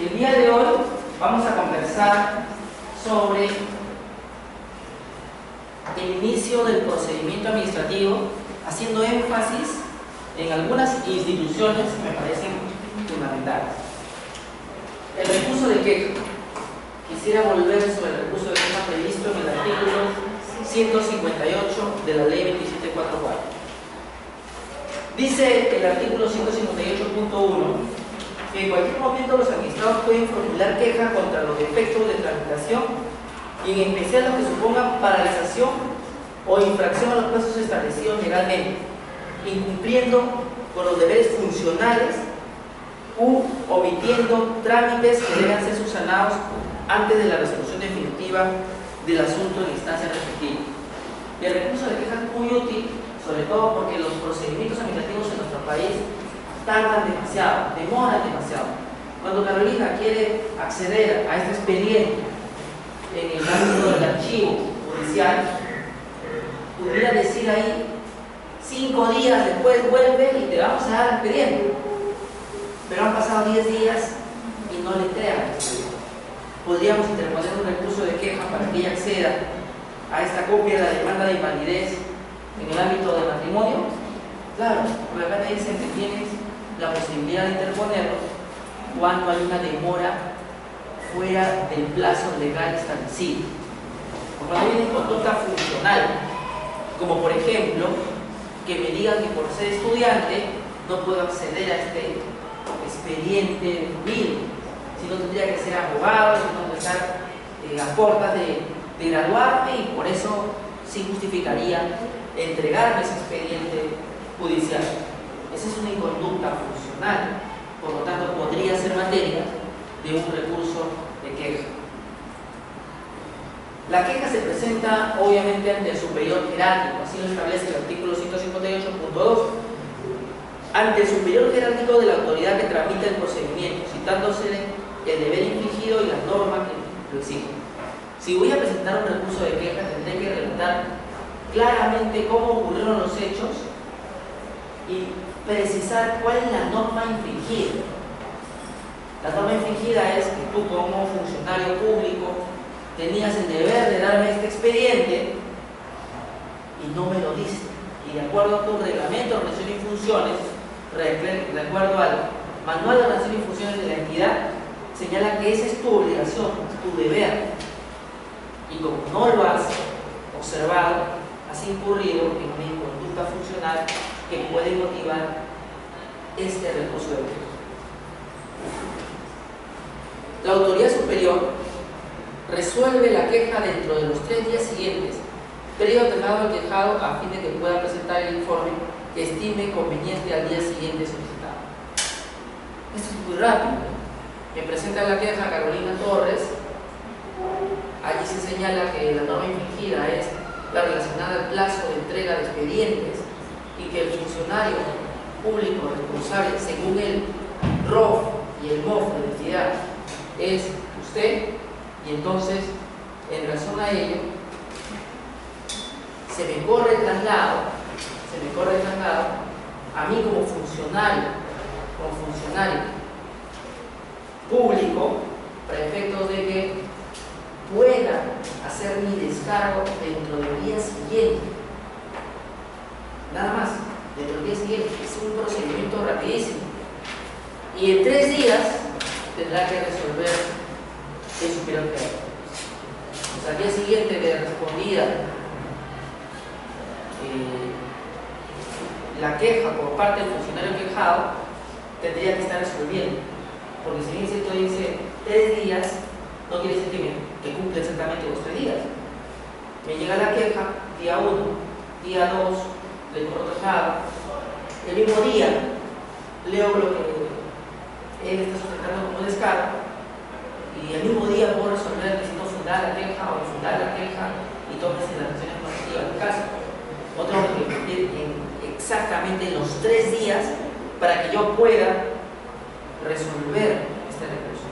El día de hoy vamos a conversar sobre el inicio del procedimiento administrativo, haciendo énfasis en algunas instituciones que me parecen fundamentales. El recurso de queja. Quisiera volver sobre el recurso de queja previsto en el artículo 158 de la ley 2744. Dice el artículo 158.1 que en cualquier momento los administrados pueden formular queja contra los defectos de tramitación y en especial los que supongan paralización o infracción a los plazos establecidos legalmente, incumpliendo con los deberes funcionales u omitiendo trámites que deban ser subsanados antes de la resolución definitiva del asunto en instancia respectiva. Y el recurso de queja es muy útil, sobre todo porque los procedimientos administrativos en nuestro país tardan demasiado, demoran demasiado. Cuando Carolina quiere acceder a este expediente en el ámbito del archivo judicial, pudiera decir ahí 5 días después vuelve y te vamos a dar el expediente, pero han pasado 10 días y no le entregan. Podríamos interponer un recurso de queja para que ella acceda a esta copia de la demanda de invalidez en el ámbito del matrimonio. Claro, porque acá te dicen que tienes la posibilidad de interponerlo cuando hay una demora fuera del plazo legal establecido. Cuando hay una conducta funcional, como por ejemplo, que me digan que por ser estudiante no puedo acceder a este expediente civil, sino tendría que ser abogado, sino que estar a puertas de graduarme y por eso sí justificaría entregarme ese expediente judicial. Esa es una inconducta funcional, por lo tanto podría ser materia de un recurso de queja. La queja se presenta obviamente ante el superior jerárquico, así lo establece el artículo 158.2, ante el superior jerárquico de la autoridad que tramita el procedimiento, citándose el deber infringido y las normas que lo exigen. Si voy a presentar un recurso de queja, tendré que relatar claramente cómo ocurrieron los hechos y precisar cuál es la norma infringida. La norma infringida es que tú, como funcionario público, tenías el deber de darme este expediente y no me lo diste. Y de acuerdo a tu reglamento de organización y funciones, de acuerdo al manual de organización y funciones de la entidad, señala que esa es tu obligación, tu deber. Y como no lo has observado, has incurrido en una inconducta funcional que puede motivar este recurso de queja. La autoridad superior resuelve la queja dentro de los 3 días siguientes, previo alternado al quejado, a fin de que pueda presentar el informe que estime conveniente al día siguiente solicitado. Esto es muy rápido. Me presenta la queja Carolina Torres. Allí se señala que la norma infringida es la relacionada al plazo de entrega de expedientes y que el funcionario público responsable, según el ROF y el MOF de la entidad, es usted, y entonces, en razón a ello, se me corre el traslado a mí como funcionario público, para efectos de que pueda hacer mi descargo dentro del día siguiente. Nada más, dentro del día siguiente. Es un procedimiento rapidísimo. Y en 3 días tendrá que resolver el superior jerárquico. O sea, al día siguiente de respondida la queja por parte del funcionario quejado, tendría que estar resolviendo. Porque si bien esto dice 3 días, no quiere decir que cumple exactamente los 3 días. Me llega la queja, día 1, día 2, le corro traslado. El mismo día leo lo que él está sustentando como descargo y el mismo día puedo resolver si no fundar la queja o infundar la queja y tómese las acciones normativas del caso. No tengo que cumplir exactamente los 3 días para que yo pueda resolver este recurso.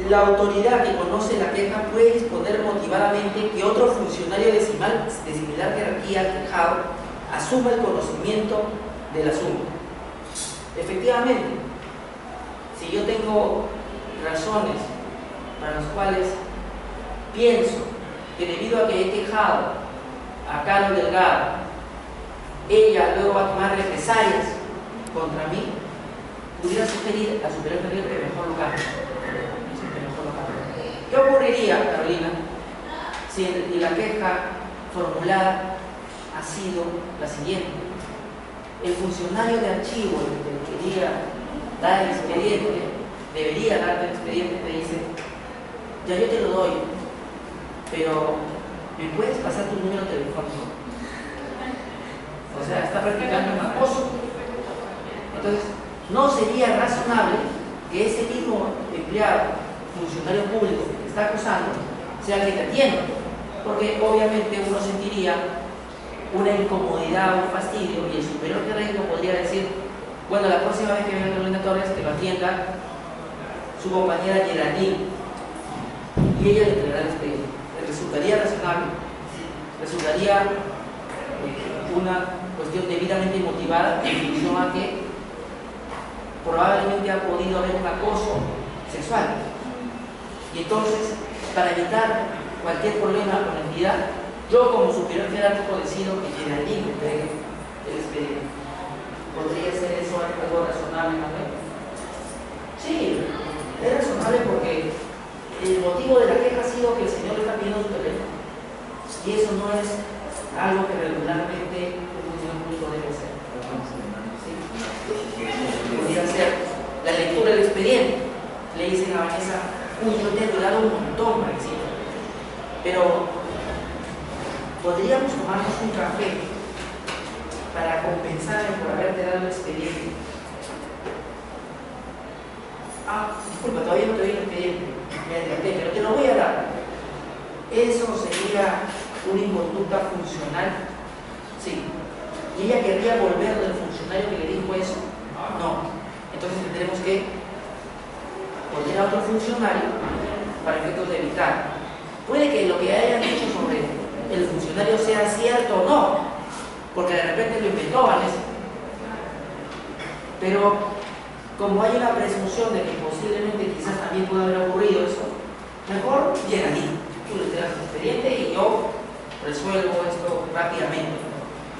La autoridad que conoce la queja puede disponer motivadamente que otro funcionario de similar jerarquía al quejado asuma el conocimiento del asunto. Efectivamente, si yo tengo razones para las cuales pienso que debido a que he quejado a Carol Delgado, ella luego va a tomar represalias contra mí, pudiera sugerir al superior que mejor lo cambie. ¿Qué ocurriría, Carolina, si la queja formulada ha sido la siguiente? El funcionario de archivo, el que quería dar el expediente, debería darte el expediente, te dice: ya yo te lo doy, pero ¿me puedes pasar tu número telefónico? O sea, está practicando un acoso. Entonces, no sería razonable que ese mismo empleado, funcionario público que está acusando, sea el que te atienda, porque obviamente uno sentiría una incomodidad, un fastidio, y el superior que reino podría decir: bueno, la próxima vez que venga Carolina Torres, que lo atienda su compañera Geraldine, y ella le entregará el expediente. Resultaría razonable, resultaría una cuestión debidamente motivada en función a que probablemente ha podido haber un acoso sexual. Y entonces, para evitar cualquier problema con la entidad, yo como superior jerárquico decido que Geraldine entregue el expediente. ¿Podría ser eso algo razonable, Manuel? Sí, es razonable porque el motivo de la queja ha sido que el señor le está pidiendo su teléfono. Y eso no es algo que regularmente un funcionario público debe hacer. ¿Sí? Podría ser la lectura del expediente. Le dicen a Vanessa: uy, yo te he ayudado un montón, Vanessa, pero podríamos tomarnos un café para compensarme por haberte dado el expediente. Ah, disculpa, todavía no te doy el expediente, me adelanté, pero te lo voy a dar. ¿Eso sería una inconducta funcional? Sí. ¿Y ella querría volver del funcionario que le dijo eso? No. Entonces tendremos que poner a otro funcionario para efectos de evitar. Puede que lo que hayan dicho sobre el funcionario sea cierto o no, porque de repente lo inventó Vanessa. Pero como hay una presunción de que posiblemente quizás también pueda haber ocurrido eso, mejor bien allí. Tú le das el expediente y yo resuelvo esto rápidamente.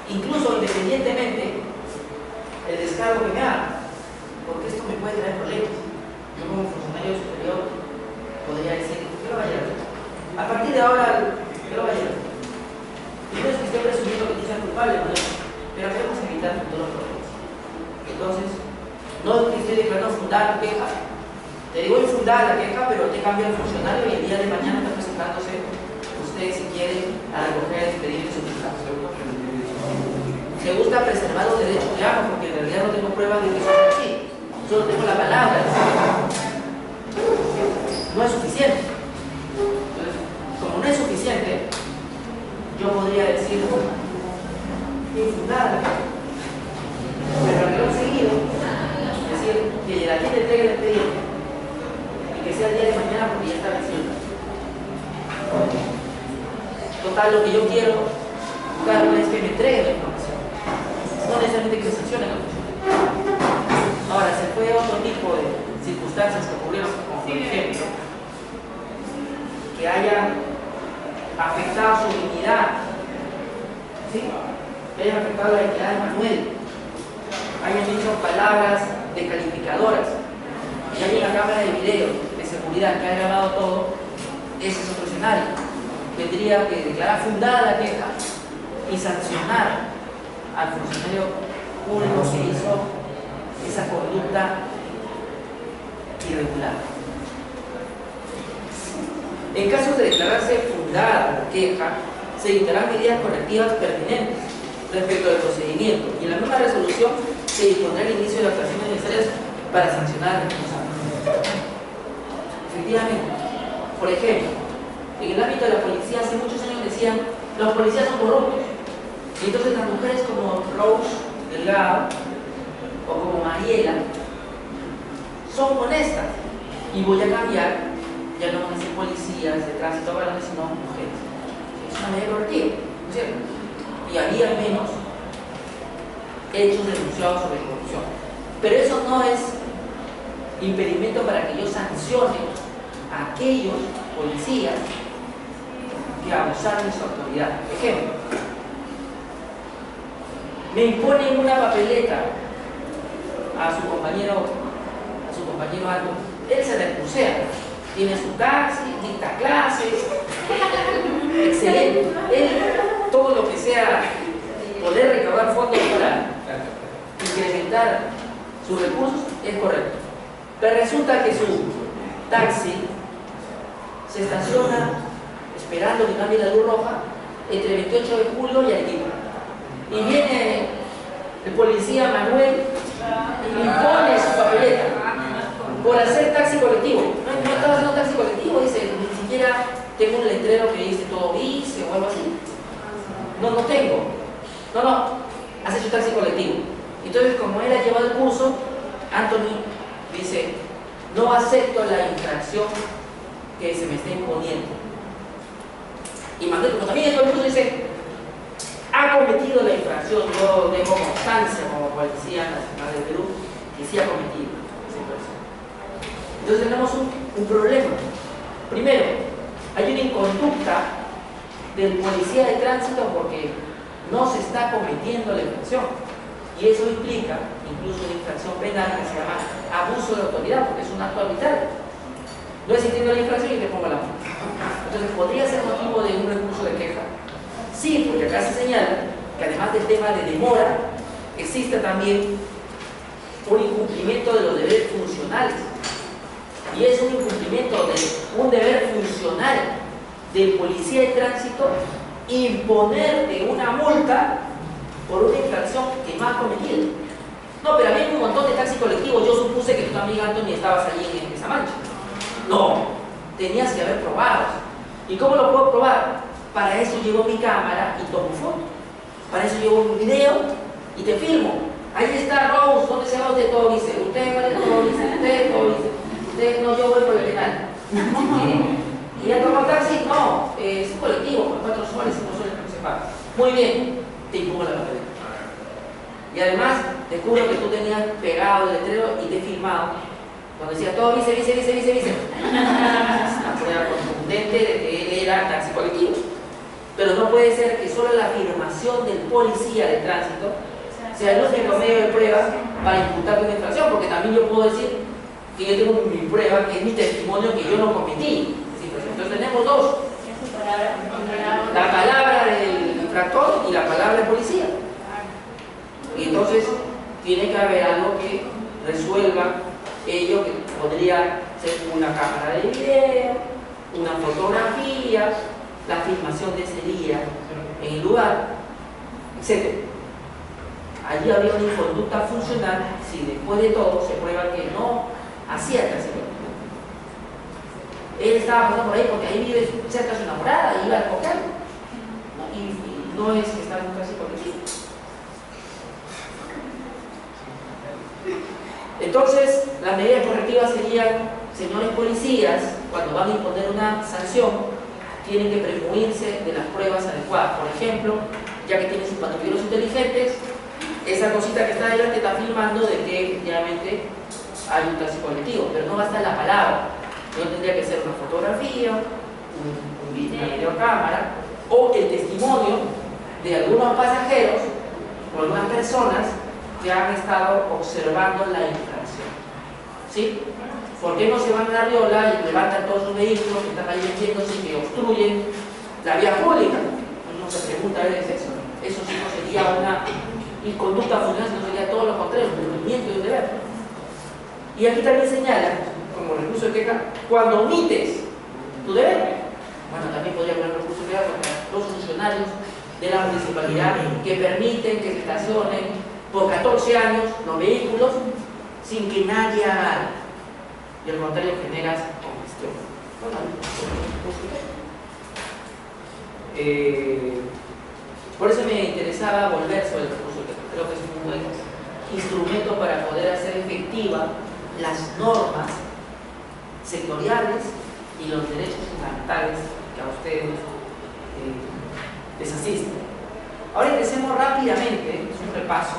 Incluso independientemente el descargo que me haga, porque esto me puede traer problemas. Yo como funcionario superior podría decir: ¿qué lo vaya a hacer? A partir de ahora, ¿qué lo vaya a hacer? Y no es que esté presumiendo que tú seas culpable, ¿no? Pero queremos evitar futuros problemas. Entonces, no es que esté declarando fundada la queja. Te digo infundada la queja, pero te cambia el funcionario y el día de mañana está presentándose usted, si quiere, a recoger el expediente de su caso. Me gusta preservar los derechos que hago, porque en realidad no tengo pruebas de que eso es así. Solo tengo la palabra. No es suficiente. Entonces, como no es suficiente, yo podría decir infundada, pero lo seguido, es decir, que Geraldine le entregue el expediente y que sea el día de mañana, porque ya está vencido. Total, lo que yo quiero, Carlos, es que me entregue la información, no necesariamente que me sancione la función. Ahora, se fue otro tipo de circunstancias que ocurrieron, como por ejemplo, que hayan afectado su dignidad, ¿sí? Que hayan afectado la dignidad de Manuel, hayan dicho palabras descalificadoras, y hay una cámara de video de seguridad que ha grabado todo. Ese es otro escenario. Tendría que declarar fundada la queja y sancionar al funcionario público que hizo esa conducta irregular. En caso de declararse fundada la queja, se dictarán medidas correctivas pertinentes respecto al procedimiento, y en la misma resolución se dispondrá el inicio de las acciones necesarias para sancionar al responsable. Efectivamente, por ejemplo, en el ámbito de la policía, hace muchos años decían: los policías son corruptos. Y entonces las mujeres como Rose Delgado o como Mariela son honestas. Y voy a cambiar, ya no van a ser policías de tránsito varones, sino mujeres. Es una medida correctiva, ¿no es cierto? Y había menos hechos denunciados sobre corrupción. Pero eso no es impedimento para que yo sancione a aquellos policías que abusaron de su autoridad. Ejemplo, me imponen una papeleta a su compañero alto, él se recursea, tiene su taxi, dicta clases, excelente, él todo lo que sea poder recaudar fondos para incrementar sus recursos es correcto, pero resulta que su taxi se estaciona esperando que cambie la luz roja entre 28 de julio y Arequipa, y viene el policía Manuel y le impone su papeleta por hacer taxi colectivo. No estaba haciendo taxi colectivo, dice, ni siquiera tengo un letrero que dice todo vice o algo así. No tengo. No, has hecho taxi colectivo. Entonces, como él ha llevado el curso, Anthony dice, no acepto la infracción que se me está imponiendo. Y Manuel, como también llevó el curso, dice, ha cometido la infracción. Yo dejo constancia como Policía Nacional de Perú que sí ha cometido esa infracción. Entonces tenemos un problema. Primero, hay una inconducta del policía de tránsito porque no se está cometiendo la infracción, y eso implica incluso una infracción penal que se llama abuso de autoridad, porque es un acto arbitrario. No existiendo la infracción y te pongo la multa. Entonces, ¿podría ser motivo de un recurso de queja? Sí, porque acá se señala que además del tema de demora, existe también un incumplimiento de los deberes funcionales, y es un incumplimiento de un deber funcional del policía de tránsito imponerte una multa por una infracción que no has cometido. No, pero había un montón de taxis colectivos, yo supuse que tú también, Anthony, estabas allí en esa mancha. No, tenías que haber probado. ¿Y cómo lo puedo probar? Para eso llevo mi cámara y tomo foto. Para eso llevo un video y te filmo. Ahí está Rose, ¿dónde se va usted? Todo dice, usted vale todo dice, usted todo dice, usted no, yo voy por el penal. ¿Y ya tomó taxi? No, es un colectivo, por 4 soles, 5 soles que se paga. Muy bien, te impongo la papeleta. Y además, te juro que tú tenías pegado el letrero y te he filmado. Cuando decía todo vice. Una prueba contundente de que él era taxi colectivo. Pero no puede ser que solo la afirmación del policía de tránsito sea el único medio de prueba para imputarle una infracción, porque también yo puedo decir que yo tengo mi prueba, que es mi testimonio, que yo no cometí. Entonces tenemos dos: la palabra del infractor y la palabra del policía. Y entonces tiene que haber algo que resuelva ello, que podría ser una cámara de video, una fotografía, la filmación de ese día en el lugar, etc. Allí había una inconducta funcional si después de todo se prueba que no hacía el taxi. Él estaba pasando por ahí porque ahí vive cerca de su enamorada y iba a recogerlo. Y no es que estaba en un taxi colectivo. Entonces, las medidas correctivas serían, señores policías, cuando van a imponer una sanción, tienen que premunirse de las pruebas adecuadas. Por ejemplo, ya que tienen sus patrulleros inteligentes, esa cosita que está adelante está filmando de que efectivamente hay un taxi colectivo, pero no basta la palabra. No tendría que ser una fotografía, una videocámara o el testimonio de algunos pasajeros o algunas personas que han estado observando la infracción. ¿Sí? ¿Por qué no se van a la riola y levantan todos sus vehículos que están ahí metiéndose y que obstruyen la vía pública? Uno se pregunta a veces eso. Eso sí no sería una inconducta funcional, sino sería todo lo contrario, un cumplimiento de un deber. Y aquí también señala, como recurso de queja, cuando omites tu deber. Bueno, también podría haber un recurso de queja contra los funcionarios de la municipalidad que permiten que se estacionen por 14 años los vehículos sin que nadie haga algo. Y al contrario generas congestión. Por eso me interesaba volver sobre el recurso de queja. Creo que es un buen instrumento para poder hacer efectiva las normas sectoriales y los derechos fundamentales que a ustedes les asisten. Ahora ingresemos rápidamente, es un repaso,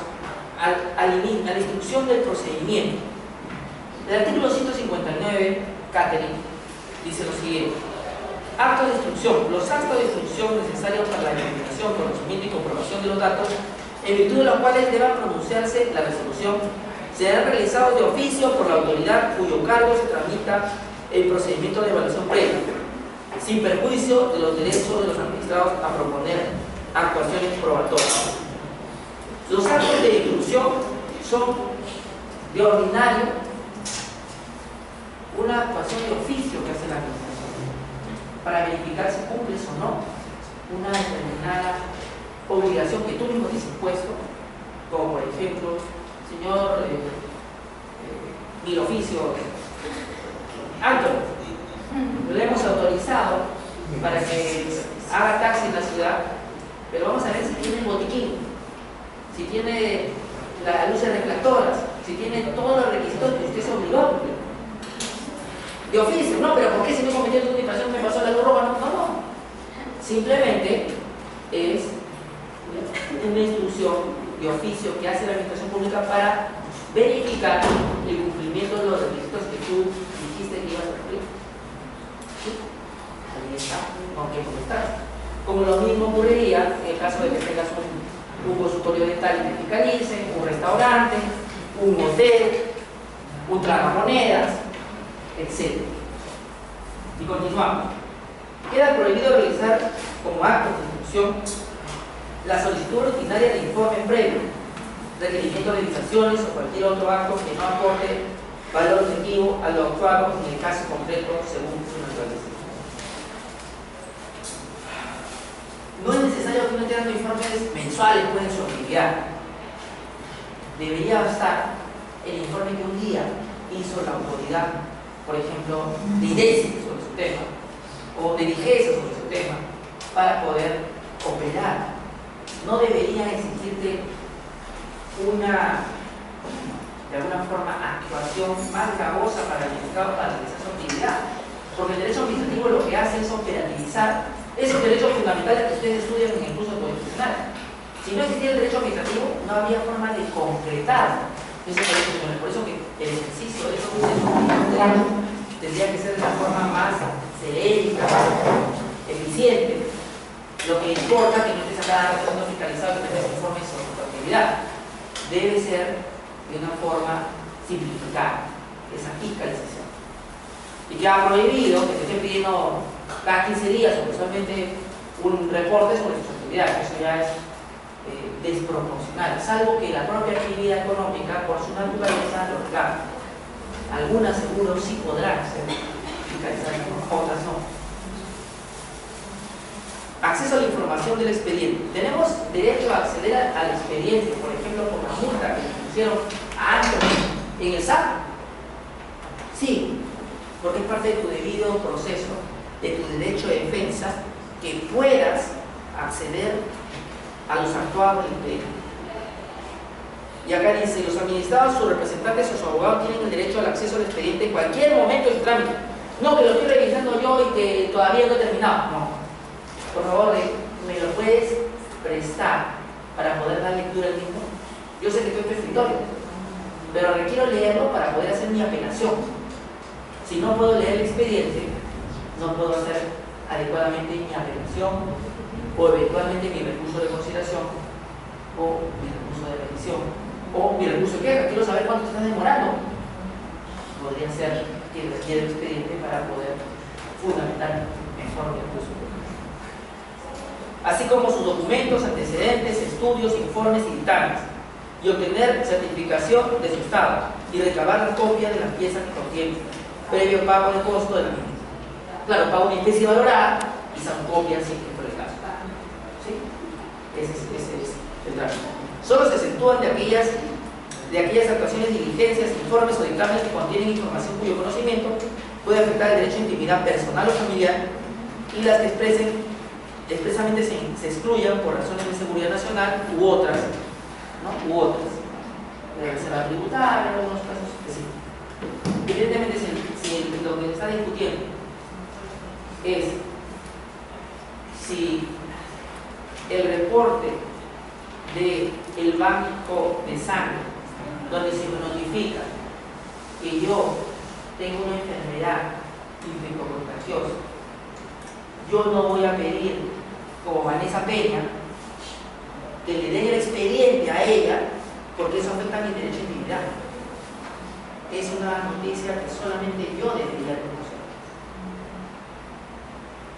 a la instrucción del procedimiento. El artículo 159, Catherine, dice lo siguiente: actos de instrucción. Los actos de instrucción necesarios para la identificación, conocimiento y comprobación de los datos, en virtud de los cuales deba pronunciarse la resolución, serán realizados de oficio por la autoridad cuyo cargo se tramita el procedimiento de evaluación previa, sin perjuicio de los derechos de los administrados a proponer actuaciones probatorias. Los actos de instrucción son de ordinario una actuación de oficio que hace la administración para verificar si cumples o no una determinada obligación que tú mismo te has impuesto, como por ejemplo, señor mi oficio Antonio, le hemos autorizado para que haga taxi en la ciudad, pero vamos a ver si tiene el botiquín, si tiene las luces reflectoras, si tiene todos los requisitos que usted se obligó a cumplir. De oficio, no, pero ¿por qué si no cometí una infracción me pasó la luz roja? No, no. Simplemente es una instrucción de oficio que hace la administración pública para verificar el cumplimiento de los requisitos que tú dijiste que ibas a cumplir. ¿Sí? Ahí está, aunque contestar. Como lo mismo ocurriría en el caso de que tengas un consultorio dental y te fiscalicen, un restaurante, un hotel, un tragamonedas, etc. Y continuamos. Queda prohibido realizar como acto de instrucción la solicitud rutinaria de informe previo, requerimiento de licitaciones o cualquier otro acto que no aporte valor objetivo a lo actuado en el caso concreto según su naturaleza. No es necesario que uno tenga informes mensuales pues, de su actividad. Debería bastar el informe que un día hizo la autoridad, por ejemplo, de IDESI sobre su tema, o de DIGESA sobre su tema, para poder operar. No debería exigirte una, de alguna forma, actuación más gravosa para el administrado para realizar su actividad. Porque el derecho administrativo lo que hace es operativizar esos derechos fundamentales que ustedes estudian en el curso constitucional. Si no existiera el derecho administrativo, no habría forma de concretar esos derechos fundamentales. Por eso que el ejercicio de esos derechos tendría que ser de la forma más cerébrica, eficiente. Lo que importa es que no estés acá siendo fiscalizado, que tengas informes sobre tu actividad. Debe ser de una forma simplificada, esa fiscalización. Y queda prohibido que te estén pidiendo cada 15 días o usualmente un reporte sobre tu actividad, que eso ya es desproporcional, salvo que la propia actividad económica, por su naturaleza, lo reclame. Algunas seguro sí podrán ser fiscalizadas, otras no. Acceso a la información del expediente. Tenemos derecho a acceder al expediente, por ejemplo, por la multa que le pusieron a Anthony en el SAT. Sí, porque es parte de tu debido proceso, de tu derecho de defensa, que puedas acceder a los actuados del expediente. Y acá dice, los administrados, sus representantes o sus abogados tienen el derecho al acceso al expediente en cualquier momento del trámite. No, que lo estoy revisando yo y que todavía no he terminado. No. Por favor, ¿me lo puedes prestar para poder dar lectura al mismo? Yo sé que estoy en tu escritorio, pero requiero leerlo para poder hacer mi apelación. Si no puedo leer el expediente, no puedo hacer adecuadamente mi apelación o eventualmente mi recurso de consideración o mi recurso de revisión o mi recurso de queja. Quiero saber cuánto te estás demorando. Podría ser que requiere el expediente para poder fundamentar mejor mi recurso. Así como sus documentos, antecedentes, estudios, informes y dictámenes, y obtener certificación de su estado y recabar la copia de las piezas que contiene, previo pago de costo de la misma. Claro, pago una especie valorada y son copias si es por el caso. ¿Sí? Ese es el trámite. Solo se exceptúan de aquellas actuaciones, diligencias, informes o dictámenes que contienen información cuyo conocimiento puede afectar el derecho a intimidad personal o familiar y las que expresamente se excluyan por razones de seguridad nacional u otras, ¿no? De reserva tributaria, en algunos casos específicos. Evidentemente, si lo que se está discutiendo es si el reporte del banco de sangre, donde se notifica que yo tengo una enfermedad infectocontagiosa, yo no voy a pedir, como Vanessa Peña, que le den el expediente a ella, porque eso afecta a mi derecho a intimidad. Es una noticia que solamente yo debería conocer.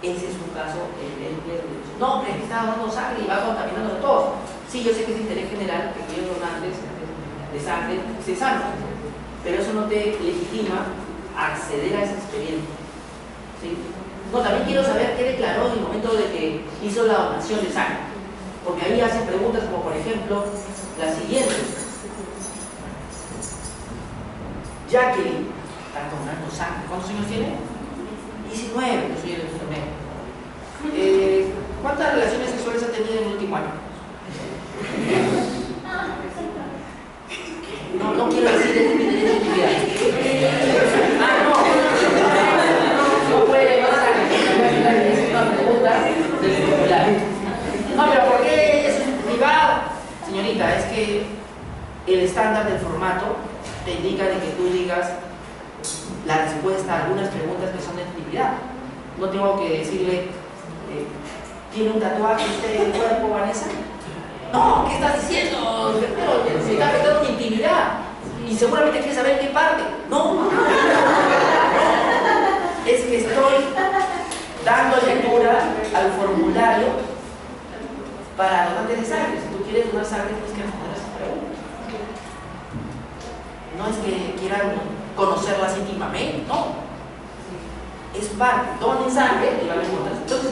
Ese es un caso evidente. No, pero es que está dando sangre y va contaminando a todos. Sí, yo sé que es interés general que quiero donantes de sangre se sanos, pero eso no te legitima acceder a ese expediente. ¿Sí? No, también quiero saber qué declaró en el momento de que hizo la donación de sangre, porque ahí hacen preguntas como, por ejemplo, la siguiente. Jacqueline está donando sangre. ¿Cuántos años tiene? 19, yo soy el enfermero. ¿Cuántas relaciones sexuales ha tenido en el último año? No quiero decir es mi derecho a intimidad. No puede pasar. Es una pregunta del formulario. No, pero ¿por qué eso es privado? Señorita, es que el estándar del formato te indica de que tú digas la respuesta a algunas preguntas que son de intimidad. No tengo que decirle, ¿tiene un tatuaje usted en el cuerpo, Vanessa? No, ¿qué estás diciendo? Se está afectando mi intimidad. Y seguramente quiere saber qué parte. No. Es que estoy dando lectura al formulario para donantes de sangre. Si tú quieres donar sangre, tienes que responder a esas preguntas. No es que quieran conocerlas íntimamente, no. Es parte, donen sangre y van a encontrar. Entonces,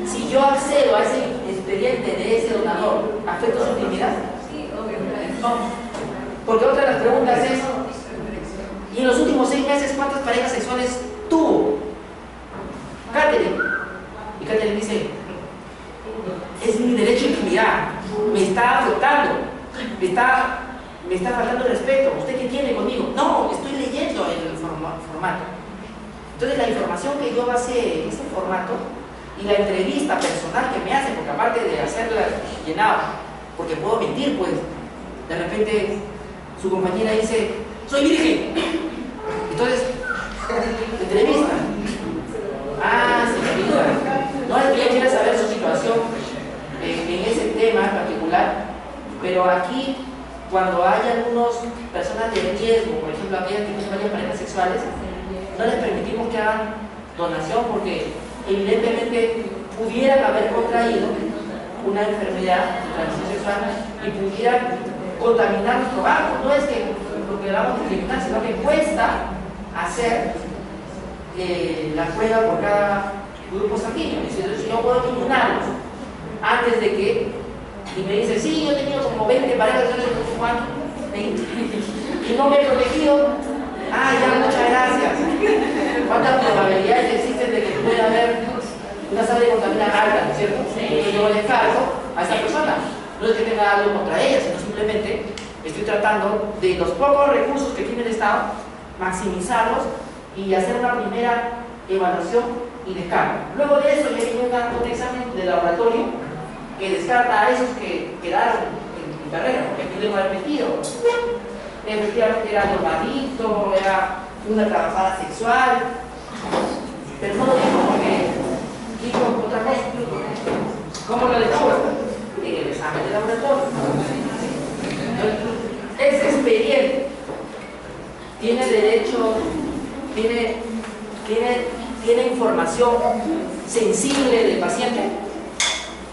si yo accedo a ese expediente de ese donador, ¿afecto su intimidad? Sí, obviamente. No. Porque otra de las preguntas es, ¿y en los últimos 6 meses cuántas parejas sexuales tuvo? Catherine. Y Catherine dice, es mi derecho a intimidad, me está afectando, me está faltando el respeto. ¿Usted qué tiene conmigo? No, estoy leyendo el formato. Entonces la información que yo basé en ese formato y la entrevista personal que me hace, porque aparte de hacerla llenada, porque puedo mentir, pues de repente su compañera dice, soy virgen. Entonces, entrevista. Ah, señorita, no es que ella quiera saber su situación en ese tema en particular, pero aquí, cuando hay algunas personas de riesgo, por ejemplo, aquellas que tienen varias parejas sexuales, no les permitimos que hagan donación porque evidentemente pudieran haber contraído una enfermedad de transmisión sexual y pudieran contaminar nuestro banco. No es que lo queramos discriminar, sino que cuesta hacer la prueba por cada grupo sanguíneo. Entonces, si yo puedo eliminarlos antes de que, y me dice, sí, yo he tenido como 20 parejas sexuales en el último año, 20, y no me he protegido. Ah, ya, muchas gracias. ¿Cuántas probabilidades existen de que pueda haber una sangre contaminada alta, ¿no es cierto? Entonces yo descarto a esa persona. No es que tenga algo contra ella, sino simplemente estoy tratando de los pocos recursos que tiene el Estado, maximizarlos y hacer una primera evaluación y descarto. Luego de eso ya viene un examen de laboratorio que descarta a esos que quedaron en carrera, porque pudieron haber metido. Efectivamente era drogadicto, era una trabajadora sexual, pero no lo dijo porque dijo otra cosa. ¿Cómo lo descubre? En el examen de laboratorio. Ese expediente tiene derecho, tiene información sensible del paciente.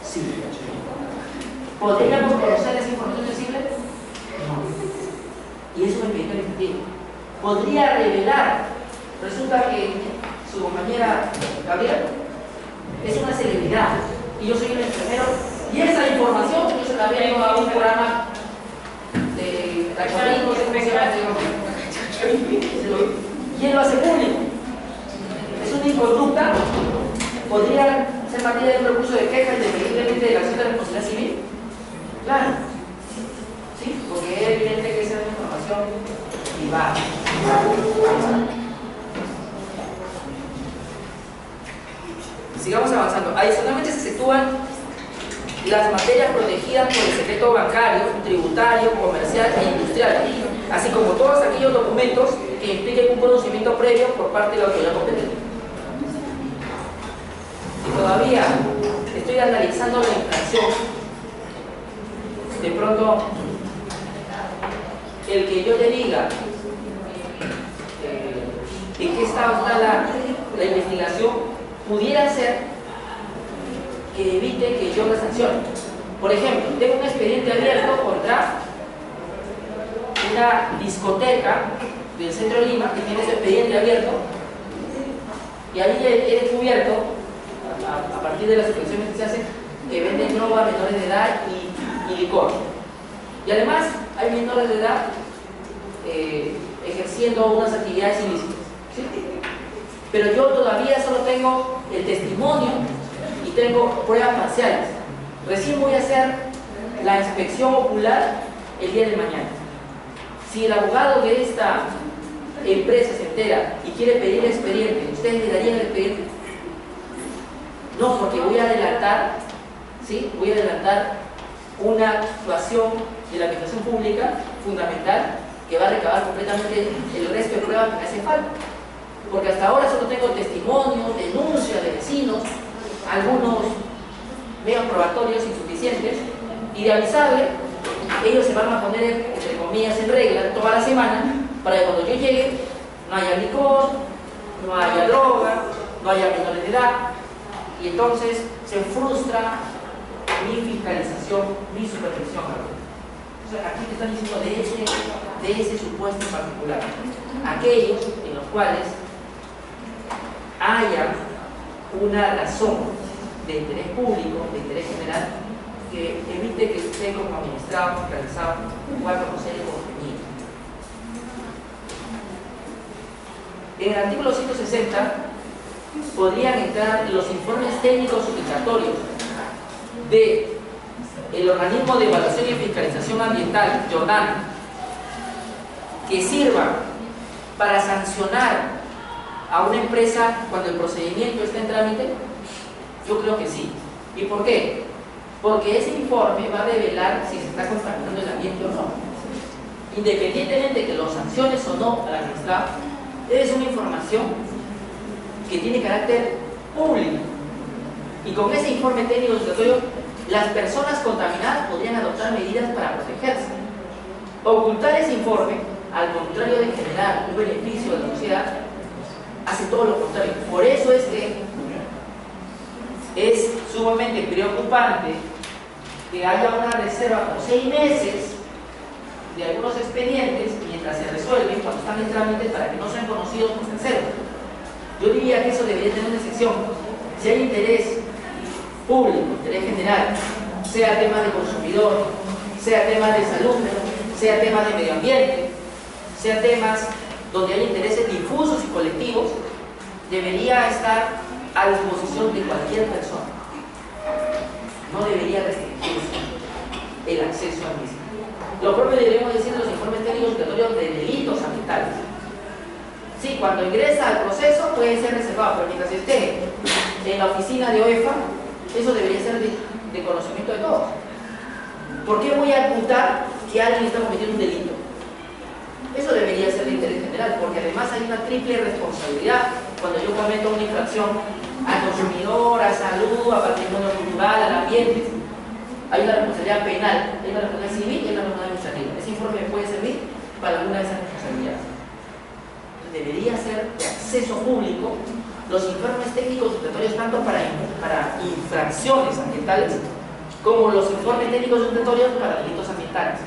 Sí. ¿Podríamos conocer esa información sensible? No. Y es un expediente administrativo. ¿Podría revelar? Resulta que su compañera Gabriela es una celebridad y yo soy un enfermero y esa información yo se la había ido a un programa de tachonismo, y él lo hace público. Es una inconducta. ¿Podría ser materia de un recurso de queja independientemente de la acción de responsabilidad civil? Claro. ¿Sí? Porque es evidente que esa es información privada. Sigamos avanzando. Adicionalmente se exceptúan las materias protegidas por el secreto bancario, tributario, comercial e industrial, así como todos aquellos documentos que que implique un conocimiento previo por parte de la autoridad competente. Si todavía estoy analizando la infracción, de pronto el que yo le diga en qué estado está la investigación pudiera ser que evite que yo la sancione. Por ejemplo, tengo un expediente abierto contra una discoteca del centro de Lima que tiene ese expediente abierto, y ahí he descubierto, a partir de las inspecciones que se hacen, que venden droga a menores de edad y licor. Y además hay menores de edad ejerciendo unas actividades ilícitas, ¿sí? Pero yo todavía solo tengo el testimonio y tengo pruebas parciales. Recién voy a hacer la inspección ocular el día de mañana. Si el abogado de esta empresa se entera y quiere pedir el expediente, ¿ustedes le darían el expediente? No, porque voy a adelantar, ¿sí? Voy a adelantar una actuación de la administración pública fundamental que va a recabar completamente el resto de pruebas que me hacen falta. Porque hasta ahora solo tengo testimonios, denuncias de vecinos, algunos medios probatorios insuficientes, y de avisarle, ellos se van a poner, entre comillas, en regla toda la semana para que cuando yo llegue no haya licor, no haya droga, no haya menores de edad, y entonces se frustra mi fiscalización, mi supervisión. O sea, aquí te están diciendo de ese supuesto en particular, aquellos en los cuales haya una razón de interés público, de interés general, que evite que usted como administrado, fiscalizado, pueda conocer el contenido. En el artículo 160 podrían entrar los informes técnicos obligatorios del organismo de evaluación y fiscalización ambiental, Jordana, que sirvan para sancionar a una empresa cuando el procedimiento está en trámite. Yo creo que sí. ¿Y por qué? Porque ese informe va a revelar si se está contaminando el ambiente o no. Independientemente de que lo sanciones o no al administrado, es una información que tiene carácter público. Y con ese informe técnico obligatorio, las personas contaminadas podrían adoptar medidas para protegerse. Ocultar ese informe, al contrario de generar un beneficio a la sociedad, hace todo lo contrario. Por eso es que es sumamente preocupante que haya una reserva por 6 meses de algunos expedientes mientras se resuelven cuando están en trámite para que no sean conocidos por terceros. Yo diría que eso debería tener una excepción. Si hay interés público, interés general, sea tema de consumidor, sea tema de salud, sea tema de medio ambiente, sea temas donde hay intereses difusos y colectivos, debería estar a disposición de cualquier persona. No debería restringirse el acceso al mismo. Lo propio deberíamos decir en los informes técnicos obligatorios de delitos ambientales. Sí, cuando ingresa al proceso puede ser reservado, pero mientras esté en la oficina de OEFA, eso debería ser de conocimiento de todos. ¿Por qué voy a imputar que alguien está cometiendo un delito? Eso debería ser de interés general, porque además hay una triple responsabilidad cuando yo cometo una infracción al consumidor, a salud, a patrimonio cultural, al ambiente. Hay una responsabilidad penal, hay una responsabilidad civil y hay una responsabilidad administrativa. Ese informe me puede servir para alguna de esas responsabilidades. Debería ser de acceso público los informes técnicos obligatorios tanto para infracciones ambientales como los informes técnicos obligatorios para delitos ambientales,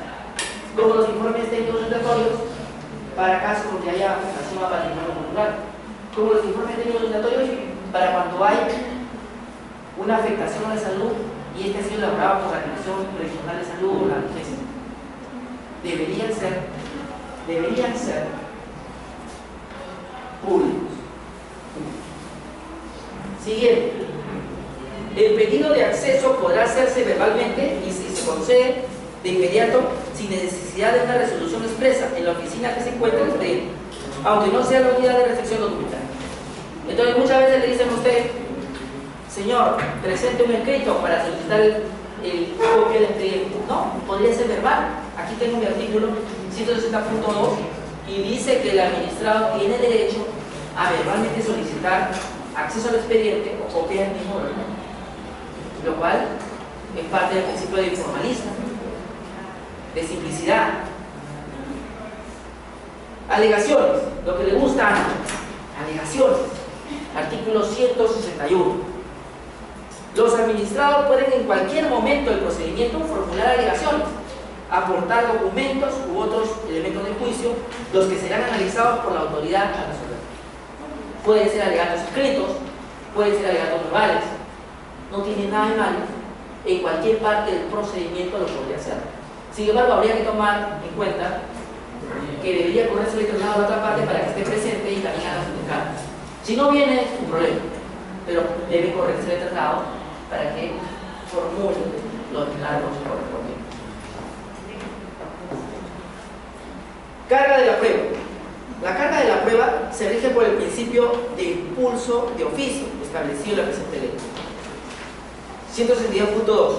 como los informes técnicos obligatorios para casos donde haya afectación a patrimonio cultural, como los informes técnicos obligatorios para cuando hay una afectación a la salud y este ha sido elaborado por la Dirección Regional de Salud o la DGES. Deberían ser públicos. Siguiente. El pedido de acceso podrá hacerse verbalmente y si se concede de inmediato sin necesidad de una resolución expresa en la oficina que se encuentra el expediente, aunque no sea la unidad de recepción documental. Entonces muchas veces le dicen a usted, señor, presente un escrito para solicitar el copia del expediente. No, podría ser verbal. Aquí tengo mi artículo 160.2 y dice que el administrado tiene derecho a verbalmente solicitar acceso al expediente o copia del mismo, lo cual es parte del principio de informalismo, de simplicidad. Alegaciones, lo que le gusta a Ancho. Alegaciones, artículo 161. Los administrados pueden en cualquier momento del procedimiento formular alegaciones, aportar documentos u otros elementos de juicio, los que serán analizados por la autoridad a resolver. Pueden ser alegatos escritos, pueden ser alegatos verbales, no tiene nada de malo, en cualquier parte del procedimiento lo podría hacer. Sin embargo, habría que tomar en cuenta que debería correrse el internado a la otra parte para que esté presente y también haga su declaración. Si no viene, es un problema, pero debe correrse el internado para que formule los cargos correspondientes. Carga de la prueba. La carga de la prueba se rige por el principio de impulso de oficio establecido en la presente ley. 162.2.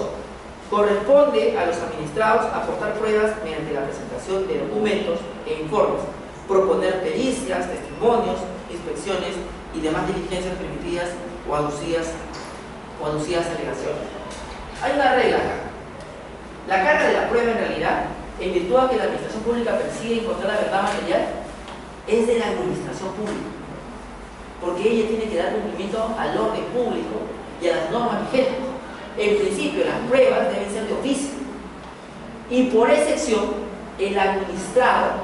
Corresponde a los administrados aportar pruebas mediante la presentación de documentos e informes, proponer pericias, testimonios, inspecciones y demás diligencias permitidas o aducidas alegaciones. Hay una regla acá. La carga de la prueba, en realidad, en virtud de que la administración pública persigue encontrar la verdad material, es de la administración pública, porque ella tiene que dar cumplimiento al orden público y a las normas vigentes. En principio, las pruebas deben ser de oficio y por excepción el administrado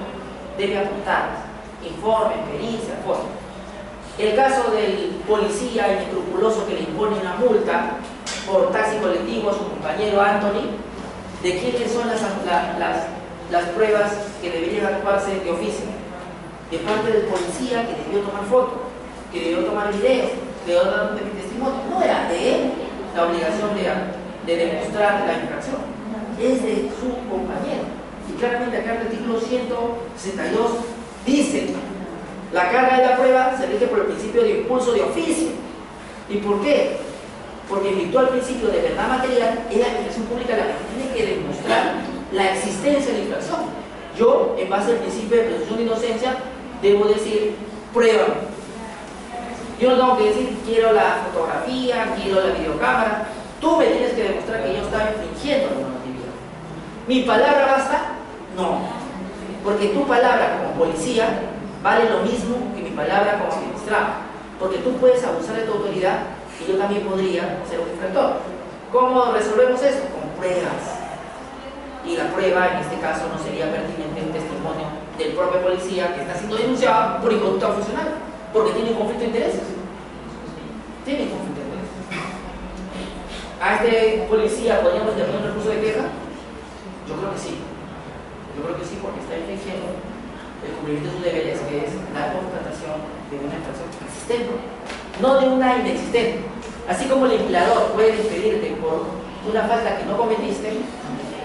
debe aportarlas, informes, pericias, cosas. El caso del policía inescrupuloso que le impone una multa por taxi colectivo a su compañero Anthony, ¿de quiénes son las pruebas que deberían actuarse de oficio? De parte del policía, que debió tomar fotos, que debió tomar videos, que debió dar testimonio. No era de él la obligación de demostrar la infracción, es de su compañero. Y claramente acá el artículo 162 dice: la carga de la prueba se rige por el principio de impulso de oficio. ¿Y por qué? Porque en virtud del principio de verdad material, es la administración pública la que tiene que demostrar la existencia de la infracción. Yo, en base al principio de presunción de inocencia, debo decir: pruébame. Yo no tengo que decir: quiero la fotografía, quiero la videocámara. Tú me tienes que demostrar que yo estaba infringiendo la normatividad. ¿Mi palabra basta? No. Porque tu palabra como policía vale lo mismo que mi palabra como administrado. Porque tú puedes abusar de tu autoridad y yo también podría ser un infractor. ¿Cómo resolvemos eso? Con pruebas. Y la prueba, en este caso, no sería pertinente un testimonio del propio policía que está siendo denunciado por inconducta funcional, porque tiene un conflicto de intereses. Tiene un conflicto de intereses. ¿A este policía podríamos interponer un recurso de queja? Yo creo que sí. Yo creo que sí, porque está infringiendo el cumplimiento de sus deberes, que es la constatación de una infracción existente, no de una inexistente. Así como el empleador puede despedirte por una falta que no cometiste,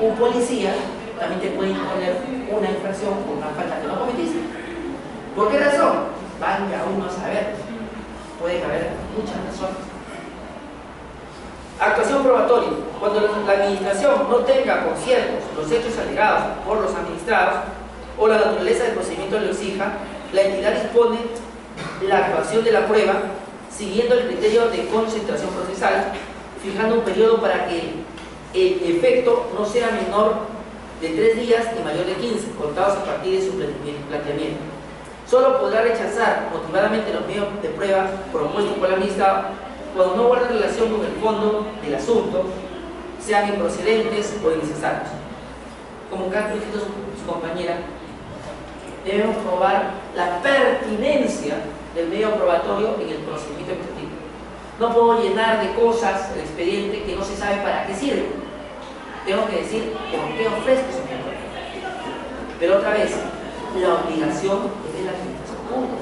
un policía también te puede imponer una infracción por una falta que no cometiste. ¿Por qué razón? Vaya uno a saber. Pueden haber muchas razones. Actuación probatoria. Cuando la administración no tenga conciertos los hechos alegados por los administrados o la naturaleza del procedimiento lo exija, la entidad dispone la actuación de la prueba siguiendo el criterio de concentración procesal, fijando un periodo para que el efecto no sea menor de 3 días y mayor de 15, contados a partir de su planteamiento. Solo podrá rechazar motivadamente los medios de prueba propuestos por el administrado cuando no guarden relación con el fondo del asunto, sean improcedentes o innecesarios. Como acá dijo su compañera, debemos probar la pertinencia del medio probatorio en el procedimiento ejecutivo. No puedo llenar de cosas el expediente que no se sabe para qué sirve. Tengo que decir por qué ofrezco ese medio. Pero otra vez, la obligación es de la administración pública.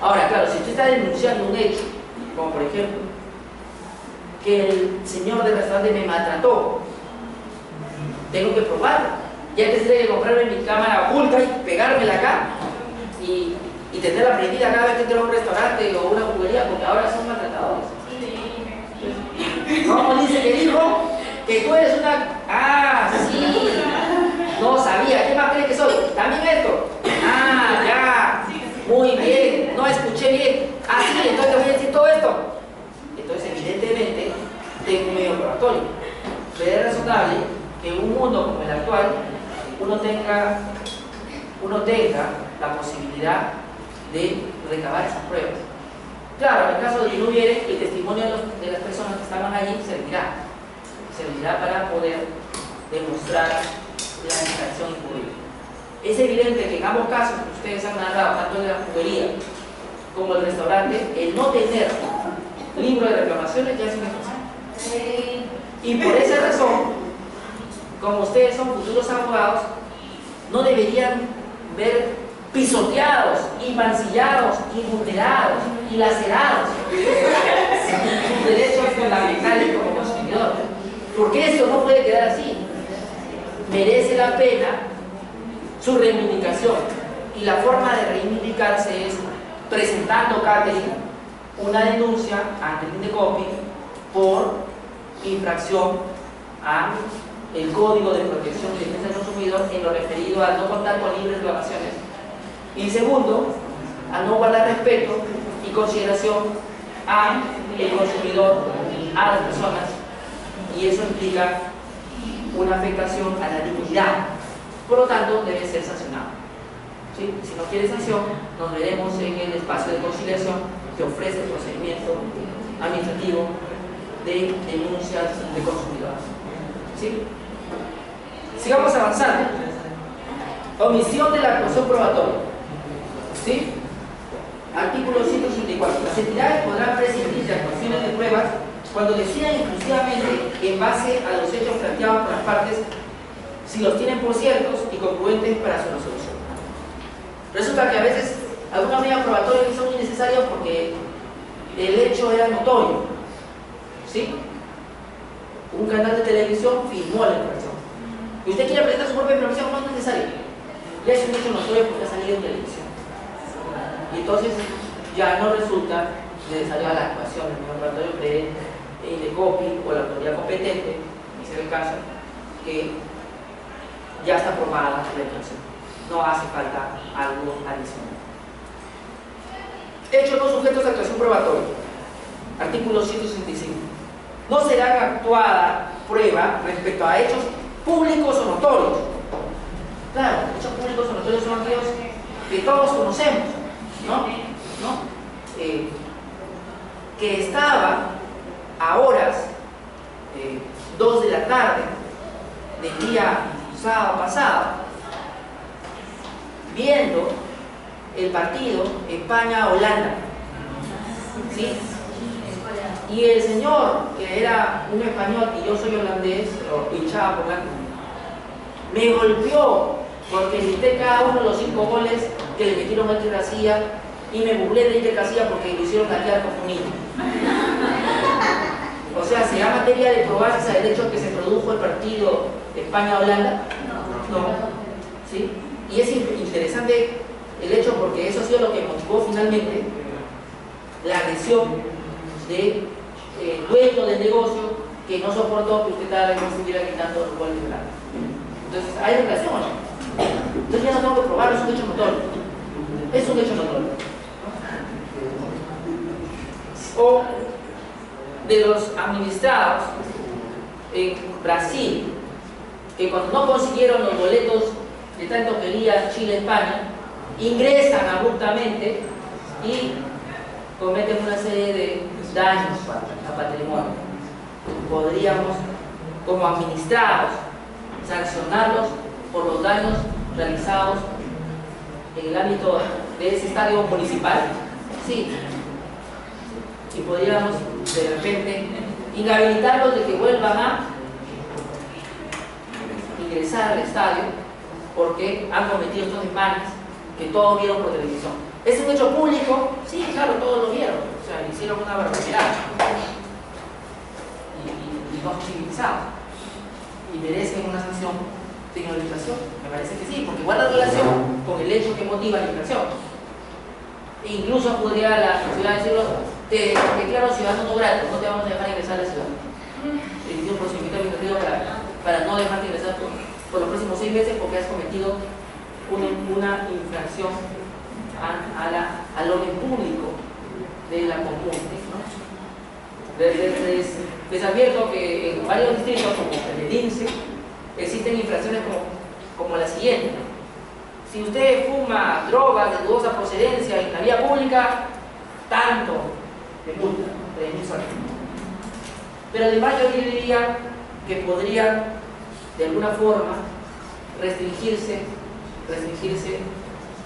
Ahora, claro, si usted está denunciando un hecho, como por ejemplo, que el señor del restaurante me maltrató, tengo que probarlo. Ya tendré que comprarme mi cámara oculta y pegármela acá y tenerla prendida cada vez que entro a un restaurante o una juguería, porque ahora son maltratadores. ¿Cómo dice que dijo? Que tú eres una... Ah, sí. No sabía. ¿Qué más cree que soy? También esto. Ah, razonable que en un mundo como el actual uno tenga la posibilidad de recabar esas pruebas. Claro, en el caso de que no hubiere, el testimonio de las personas que estaban allí servirá para poder demostrar la infracción incurrida. Es evidente que en ambos casos que ustedes han narrado, tanto de la juguería como el restaurante, el no tener libro de reclamaciones ya es una infracción. Y por esa razón, como ustedes son futuros abogados, no deberían ver pisoteados, y mancillados, y vulnerados, y lacerados sus derechos fundamentales como consumidor. Porque esto no puede quedar así. Merece la pena su reivindicación. Y la forma de reivindicarse es presentando Catherine una denuncia ante el INDECOPI por infracción al Código de Protección y Defensa del Consumidor en lo referido a no contar con libres reclamaciones. Y segundo, a no guardar respeto y consideración al consumidor, a las personas, y eso implica una afectación a la dignidad. Por lo tanto, debe ser sancionado. ¿Sí? Si no quiere sanción, nos veremos en el espacio de conciliación que ofrece el procedimiento administrativo de denuncias de consumidores. ¿Sí? Sigamos avanzando. Omisión de la actuación probatoria. ¿Sí? Artículo 164. Las entidades podrán prescindir de actuaciones de pruebas cuando decidan exclusivamente en base a los hechos planteados por las partes, si los tienen por ciertos y congruentes para su resolución. Resulta que a veces algunas medidas probatorias son innecesarias porque el hecho era notorio. ¿Sí? Un canal de televisión filmó la infracción. Y usted quiere presentar su propia información, no es necesario. Ya es un hecho notorio porque ha salido en televisión. Y entonces ya no resulta necesaria la actuación del laboratorio de INDECOPI o la autoridad competente, y será el caso, que ya está aprobada la infracción. No hace falta algo adicional. Hechos no sujetos a actuación probatoria. Artículo 165. No será actuada prueba respecto a hechos públicos o notorios. Claro, hechos públicos o notorios son aquellos que todos conocemos, ¿no? Que estaba a horas 2 de la tarde del día sábado pasado viendo el partido España-Holanda, ¿sí? Y el señor, que era un español y yo soy holandés, o hinchaba por Holanda, me golpeó porque grité cada uno de los 5 goles que le metieron a Iker Casillas y me burlé de Iker Casillas porque lo hicieron gatear con un niño. O sea, ¿será materia de probarse el hecho que se produjo el partido España-Holanda? No. ¿Sí? Y es interesante el hecho porque eso ha sido lo que motivó finalmente la agresión del dueño del negocio, que no soportó que usted cada vez estuviera quitando los goles de Holanda. Entonces, ¿hay relación o no? Entonces ya no tengo que probarlo, es un hecho notorio. Es un hecho notorio. O de los administrados en Brasil, que cuando no consiguieron los boletos de tanto que quería Chile-España, ingresan abruptamente y cometen una serie de daños a patrimonio. Podríamos, como administrados, sancionarlos por los daños realizados en el ámbito de ese estadio municipal. Sí. Y podríamos de repente inhabilitarlos de que vuelvan a ingresar al estadio porque han cometido estos desmanes que todos vieron por televisión. ¿Es un hecho público? Sí, claro, todos lo vieron. O sea, hicieron una barbaridad y no civilizados. Y merecen una sanción de inhabilitación. Me parece que sí, porque guarda relación con el hecho que motiva la infracción. E incluso podría la ciudad decirlo, te declaro ciudadano no grato, no te vamos a dejar ingresar a la ciudad. Emitir un procedimiento administrativo para no dejarte ingresar por los próximos 6 meses porque has cometido una infracción al orden público de la comuna, ¿no? Les advierto que en varios distritos, como el de Lince, existen infracciones como la siguiente. Si usted fuma drogas de dudosa procedencia en la vía pública, tanto de multa, 3.000 soles. Pero además yo diría que podría, de alguna forma, restringirse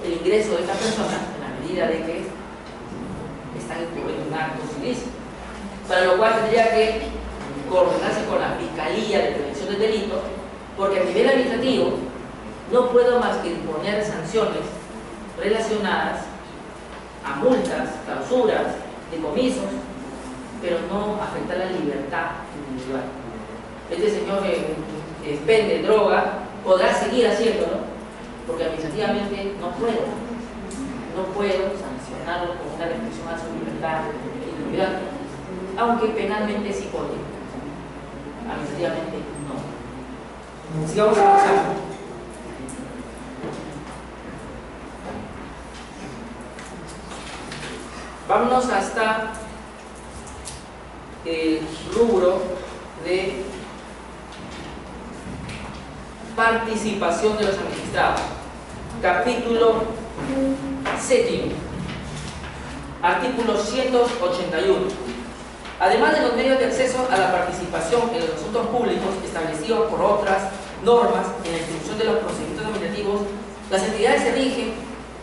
el ingreso de esta persona en la medida de que están incurriendo en actos ilícitos. Para lo cual tendría que coordinarse con la Fiscalía de Prevención del Delito, porque a nivel administrativo no puedo más que imponer sanciones relacionadas a multas, clausuras, decomisos, pero no afectar la libertad individual. Este señor que expende droga podrá seguir haciéndolo, porque administrativamente no puedo sancionarlo con una restricción a su libertad individual, aunque penalmente sí podría. Administrativamente no. Sigamos avanzando. Vámonos hasta el rubro de participación de los administrados. Capítulo 7, artículo 181. Además de los medios de acceso a la participación en los asuntos públicos establecidos por otras normas en la institución de los procedimientos administrativos, las entidades se rigen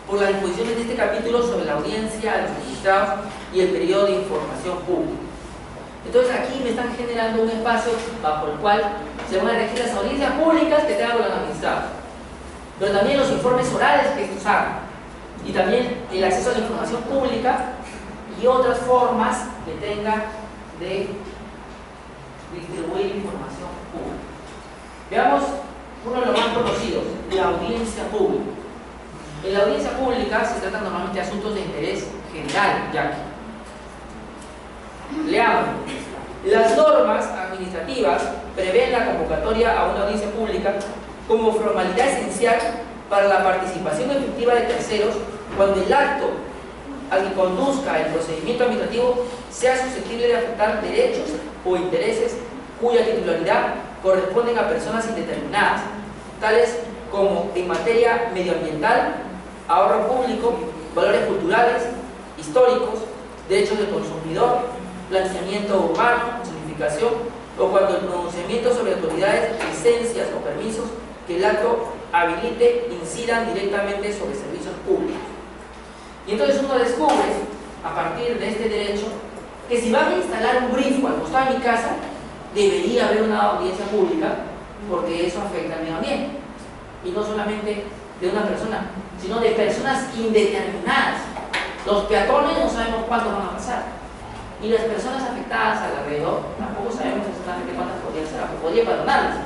por las disposiciones de este capítulo sobre la audiencia a los magistrados y el periodo de información pública. Entonces aquí me están generando un espacio bajo el cual se van a regir las audiencias públicas que tengan con los magistrados, pero también los informes orales que estos hagan, y también el acceso a la información pública y otras formas que tenga de distribuir información pública. Veamos uno de los más conocidos, la audiencia pública. En la audiencia pública se tratan normalmente de asuntos de interés general, ya que leamos. Las normas administrativas prevén la convocatoria a una audiencia pública como formalidad esencial para la participación efectiva de terceros cuando el acto al que conduzca el procedimiento administrativo sea susceptible de afectar derechos o intereses cuya titularidad corresponden a personas indeterminadas, tales como en materia medioambiental, ahorro público, valores culturales, históricos, derechos del consumidor, planeamiento urbano, zonificación, o cuando el pronunciamiento sobre autoridades, licencias o permisos que el acto habilite incidan directamente sobre servicios públicos. Y entonces uno descubre, a partir de este derecho, que si van a instalar un grifo al costado de mi casa, debería haber una audiencia pública, porque eso afecta al medio ambiente. Y no solamente de una persona, sino de personas indeterminadas. Los peatones no sabemos cuántos van a pasar, y las personas afectadas alrededor tampoco sabemos exactamente cuántas podrían ser, aunque podría perdonarlas,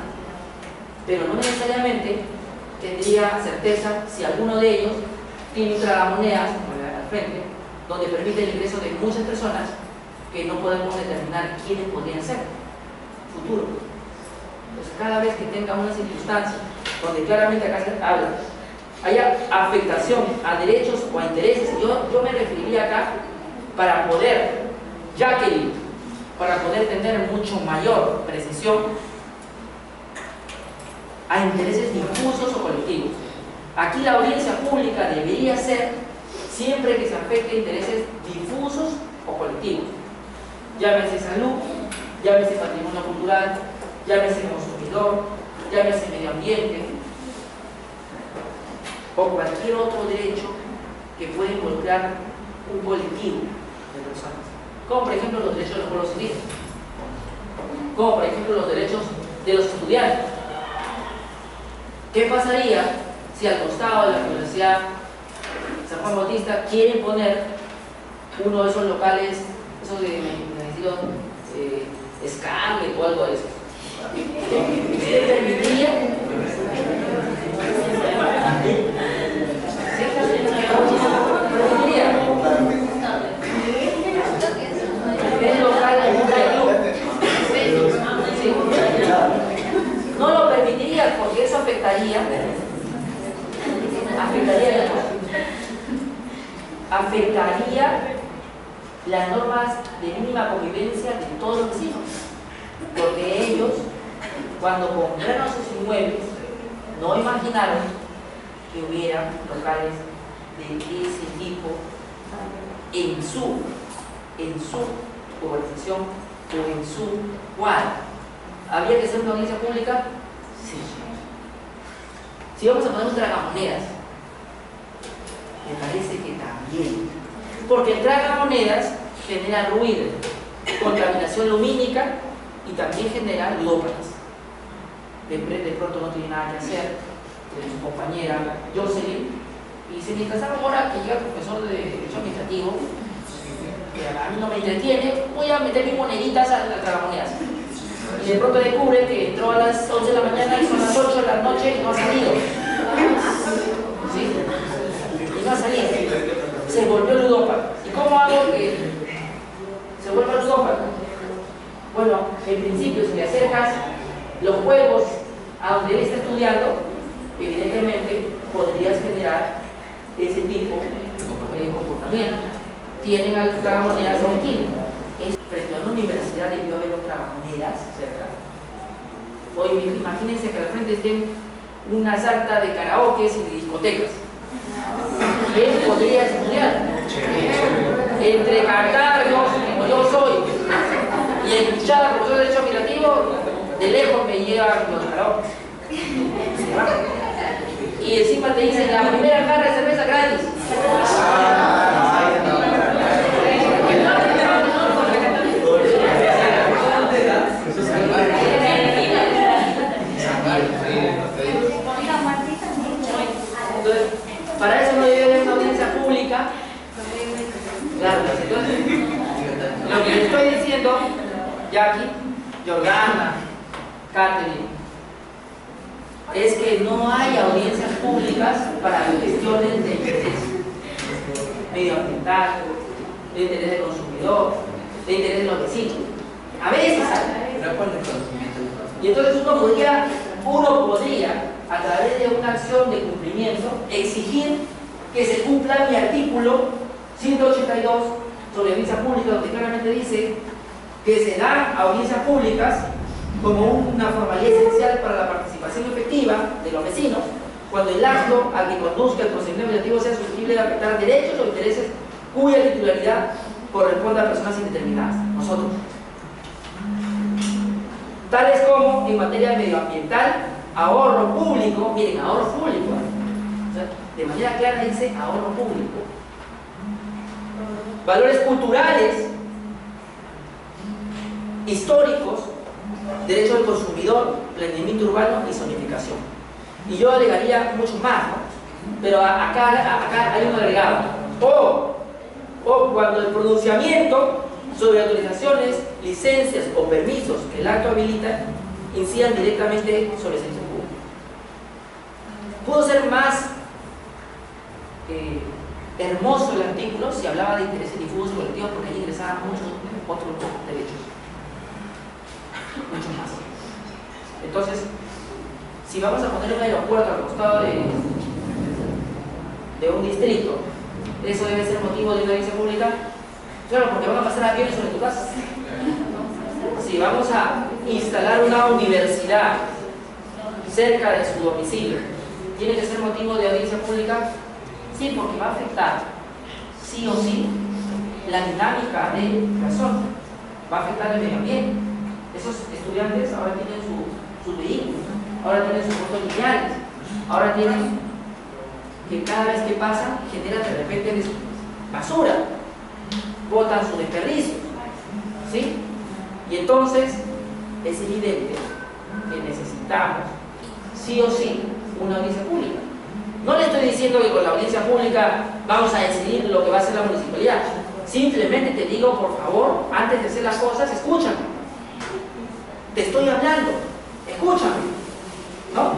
pero no necesariamente tendría certeza si alguno de ellos tiene un tragamonedas, como al frente, donde permite el ingreso de muchas personas que no podemos determinar quiénes podrían ser futuro. Entonces, cada vez que tenga una circunstancia donde claramente acá se habla haya afectación a derechos o a intereses, yo me referiría acá para poder, Jacqueline, para poder tener mucho mayor precisión a intereses difusos o colectivos. Aquí la audiencia pública debería ser siempre que se afecte intereses difusos o colectivos. Llámese salud, llámese patrimonio cultural, llámese consumidor, llámese medio ambiente, o cualquier otro derecho que pueda involucrar un colectivo de personas, como por ejemplo los derechos de los pueblos indígenas, como por ejemplo los derechos de los estudiantes. ¿Qué pasaría si al costado de la Universidad San Juan Bautista quieren poner uno de esos locales, esos de Scarlet o algo de eso? ¿Se permitiría? No lo permitiría porque eso afectaría las normas de mínima convivencia de todos los vecinos. porque ellos, cuando compraron sus inmuebles, no imaginaron que hubiera locales de ese tipo en su urbanización o en su cuadra. ¿Habría que hacer una audiencia pública? Sí. Si vamos a poner un tragamonedas, me parece que también, porque el tragamonedas genera ruido, contaminación lumínica y también genera ludópatas. De pronto no tiene nada que hacer, su compañera Jocelyn, y se me casaron ahora que llega el profesor de Derecho Administrativo, que a mí no me entretiene, voy a meter mis moneditas a las tragamonedas. Y de pronto descubre que entró a las 11 de la mañana y son las 8 de la noche y no ha salido. ¿Sí? Y no ha salido. Se volvió ludópata. ¿Y cómo hago que se vuelva ludópata? Bueno, en principio, si le acercas los juegos a donde él está estudiando, evidentemente podrías generar ese tipo de comportamiento. Tienen al tragamonedas en Quito. Frente a una universidad debió haber tragamonedas cerca. Hoy imagínense que al frente estén una sarta de karaokes y de discotecas. ¿Quién podría estudiar? Entre cantarlos, como yo soy, y escuchar al profesor de Derecho Administrativo, de lejos me llevan los karaokes. Y encima te dicen la primera jarra de cerveza gratis. Entonces, para eso no debe haber una audiencia pública. Claro, entonces, lo que le estoy diciendo, Jackie, Jordana, Catherine, es que no hay audiencias públicas para cuestiones de interés medioambiental, de interés del consumidor, de interés de los vecinos. A veces hay. Y entonces uno podría, a través de una acción de cumplimiento, exigir que se cumpla mi artículo 182 sobre audiencia pública, donde claramente dice que se dan audiencias públicas como una formalidad esencial para la participación efectiva de los vecinos, cuando el acto al que conduzca el procedimiento legislativo sea susceptible de afectar derechos o intereses cuya titularidad corresponde a personas indeterminadas, nosotros. Tales como en materia medioambiental, ahorro público, miren, ahorro público, o sea, de manera clara dice ahorro público, valores culturales, históricos, derecho del consumidor, planeamiento urbano y zonificación. Y yo agregaría mucho más, ¿no? Pero acá hay un agregado. O cuando el pronunciamiento sobre autorizaciones, licencias o permisos que el acto habilita incidan directamente sobre el servicio público. Pudo ser más hermoso el artículo si hablaba de intereses difusos colectivos, porque ahí ingresaban muchos otros derechos. Mucho más. Entonces, si vamos a poner un aeropuerto al costado de un distrito, ¿eso debe ser motivo de una audiencia pública? Claro, porque van a pasar aviones sobre tu casa. Si vamos a instalar una universidad cerca de su domicilio, ¿tiene que ser motivo de audiencia pública? Sí, porque va a afectar, sí o sí, la dinámica de la zona. Va a afectar el medio ambiente. Esos estudiantes ahora tienen sus vehículos, ahora tienen sus costos lineales, ahora tienen que cada vez que pasan generan de repente basura, botan sus desperdicios, ¿sí? Y entonces es evidente que necesitamos sí o sí una audiencia pública. No le estoy diciendo que con la audiencia pública vamos a decidir lo que va a hacer la municipalidad. Simplemente te digo, por favor, antes de hacer las cosas, escúchame. Te estoy hablando, escúchame, ¿no?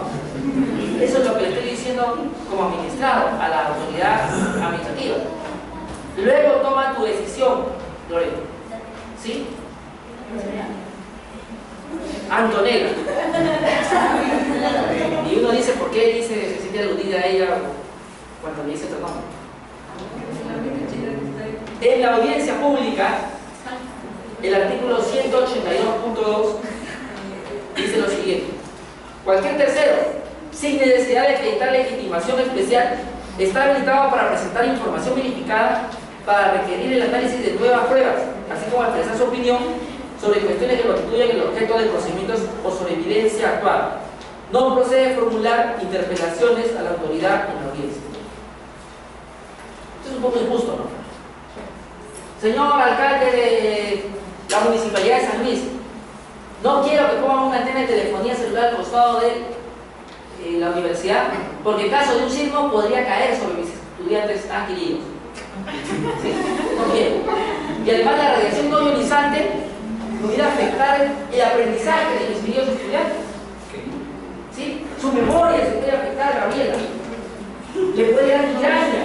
Eso es lo que le estoy diciendo como administrado a la autoridad administrativa. Luego toma tu decisión, Lorena, ¿sí? Antonella. Y uno dice, ¿por qué se siente aludida a ella cuando le dice otro nombre? En la audiencia pública, el artículo 182.2 dice lo siguiente: cualquier tercero, sin necesidad de acreditar legitimación especial, está habilitado para presentar información verificada, para requerir el análisis de nuevas pruebas, así como expresar su opinión sobre cuestiones que constituyen el objeto de procedimientos o sobre evidencia actual. No procede formular interpelaciones a la autoridad en la audiencia. Esto es un poco injusto, ¿no? Señor alcalde de la Municipalidad de San Luis, no quiero que pongan una antena de telefonía celular al costado de la universidad, porque en caso de un sismo podría caer sobre mis estudiantes tan queridos. ¿Sí? No quiero. Y además la radiación no ionizante pudiera afectar el aprendizaje de mis queridos estudiantes. ¿Sí? Su memoria se puede afectar, Gabriela. Le puede dar migraña.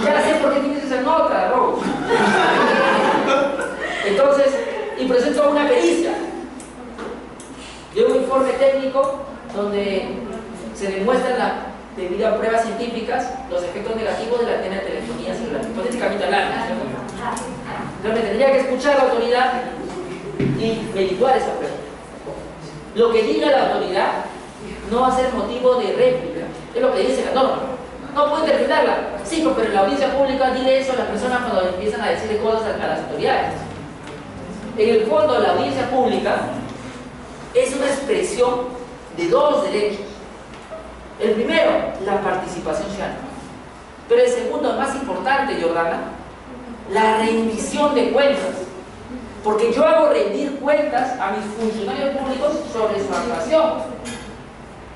Ya sé por qué tienes esa nota, Rose. Entonces, y presento una pericia de un informe técnico donde se demuestran debido a pruebas científicas los efectos negativos de la antena de telefonía celular, hipotéticamente hablando. Entonces me tendría que escuchar la autoridad y averiguar esa prueba. Lo que diga la autoridad no va a ser motivo de réplica, es lo que dice la norma. No puedo interpretarla. Sí, pero en la audiencia pública dile eso a las personas cuando empiezan a decirle cosas a las autoridades. En el fondo, la audiencia pública es una expresión de dos derechos. El primero, la participación ciudadana. Pero el segundo, más importante, Jordana, la rendición de cuentas. Porque yo hago rendir cuentas a mis funcionarios públicos sobre su actuación.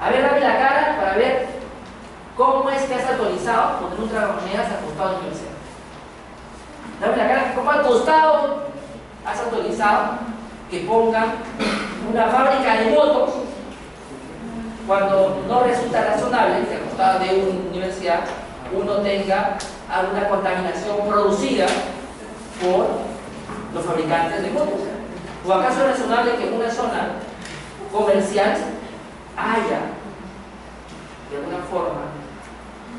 A ver, dame la cara para ver cómo es que has autorizado poner un tragamonedas al costado de la universidad. Dame la cara, ¿cómo al costado has autorizado que pongan una fábrica de motos cuando no resulta razonable que al costado de una universidad uno tenga alguna contaminación producida por los fabricantes de motos? ¿O acaso es razonable que en una zona comercial haya de alguna forma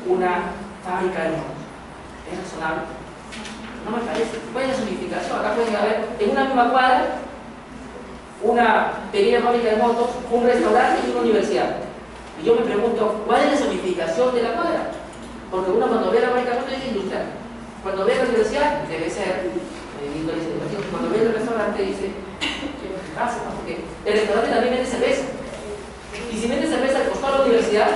una fábrica de motos? ¿Es razonable? No me parece. ¿Cuál es la significación? Acá pueden haber en una misma cuadra una pequeña fábrica de motos, un restaurante y una universidad. Y yo me pregunto, ¿cuál es la zonificación de la cuadra? Porque uno cuando ve la fábrica de motos dice industrial. Cuando ve la universidad, debe ser cuando ve el restaurante dice, ¿qué pasa? Porque el restaurante también vende cerveza. Y si vende cerveza al costado de la universidad,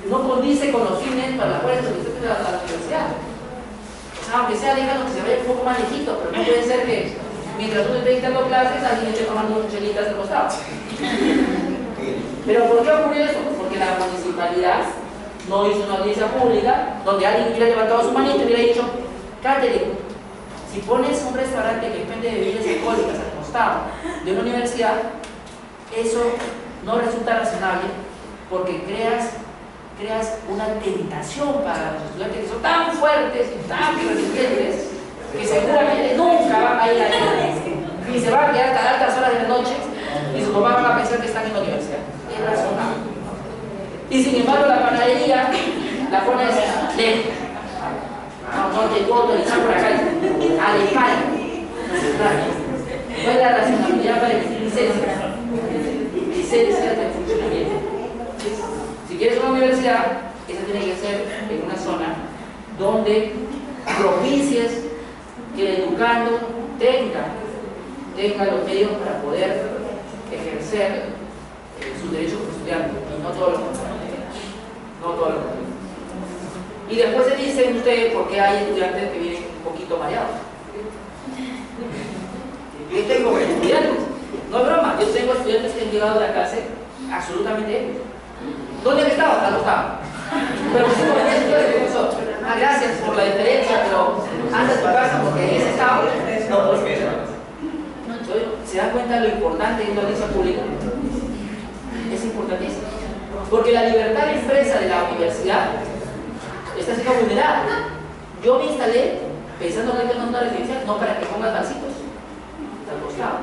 no condice con los fines para los cuales se utiliza la universidad. O sea, aunque sea, déjalo que se vaya un poco más lejito, pero no puede ser que mientras uno esté dictando clases, alguien esté tomando unas chelitas al costado. Pero ¿por qué ocurrió eso? Porque la municipalidad no hizo una audiencia pública donde alguien hubiera levantado su manito y hubiera dicho, Catherine, si pones un restaurante que vende bebidas alcohólicas al costado de una universidad, eso no resulta razonable porque creas una tentación para los estudiantes que son tan fuertes y tan resistentes que seguramente nunca van a ir ahí y se van a quedar hasta altas horas de la noche y sus papás van a pensar que están en la universidad. Es razonable. Y sin embargo la panadería la pones lejos. No te puedo autorizar por acá, al España. No es la racionalidad para emitir licencias. Licencias de funcionamiento. Si quieres una universidad, esa tiene que ser en una zona donde propicies que el educando tenga los medios para poder ejercer sus derechos como estudiante, y no todo lo contrario. No todo lo contrario. Y después se dicen ustedes por qué hay estudiantes que vienen un poquito mareados. Yo tengo estudiantes, no es broma, yo tengo estudiantes que han llegado de la clase absolutamente ebrios. ¿Dónde han estado? Alostados. Pero si no venías yo de profesor, gracias por la diferencia, pero anda a tu casa porque en ese estado no puedes pensar. ¿Se dan cuenta de lo importante de una audiencia pública? Es importantísimo. Porque la libertad de expresa de la universidad está siendo vulnerada. Yo me instalé pensando que tengo una residencia no para que pongas barcitos al costado.